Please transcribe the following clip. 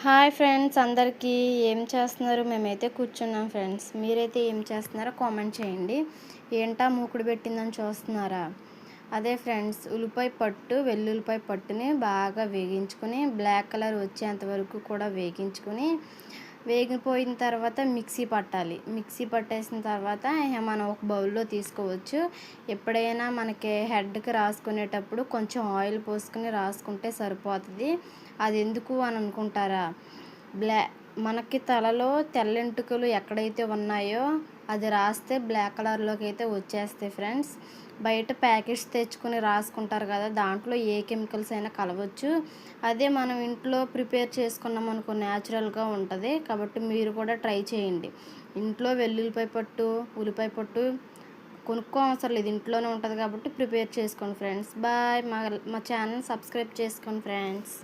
Hi friends, అందరికీ ఏం చేస్తున్నారు? మేమైతే కూర్చున్నాం ఫ్రెండ్స్. మీరైతే ఏం చేస్తున్నారో కామెంట్ చేయండి. ఏంటా మూకుడు పెట్టిందని చూస్తున్నారా? అదే ఫ్రెండ్స్, ఉల్లిపాయ పట్టు, వెల్లుల్లిపాయ పట్టుని బాగా వేగించుకొని బ్లాక్ కలర్ వచ్చేంత వరకు కూడా వేగిపోయిన తర్వాత మిక్సీ పట్టాలి. మిక్సీ పట్టేసిన తర్వాత మనం ఒక బౌల్లో తీసుకోవచ్చు. ఎప్పుడైనా మనకి హెడ్కి రాసుకునేటప్పుడు కొంచెం ఆయిల్ పోసుకుని రాసుకుంటే సరిపోతుంది. అది ఎందుకు అని అనుకుంటారా? మనకి తలలో తెల్లెంటుకలు ఎక్కడైతే ఉన్నాయో అది రాస్తే బ్లాక్ కలర్లోకి అయితే వచ్చేస్తాయి ఫ్రెండ్స్. బయట ప్యాకెట్స్ తెచ్చుకొని రాసుకుంటారు కదా, దాంట్లో ఏ కెమికల్స్ అయినా కలవచ్చు. అదే మనం ఇంట్లో ప్రిపేర్ చేసుకున్నాం అనుకో, న్యాచురల్గా ఉంటుంది. కాబట్టి మీరు కూడా ట్రై చేయండి. ఇంట్లో వెల్లుల్లిపాయ పట్టు, ఉల్లిపాయ పట్టు కొనుక్కో అవసరం లేదు, ఇంట్లోనే ఉంటుంది కాబట్టి ప్రిపేర్ చేసుకోండి ఫ్రెండ్స్. బాయ్. మా ఛానల్ సబ్స్క్రైబ్ చేసుకోండి ఫ్రెండ్స్.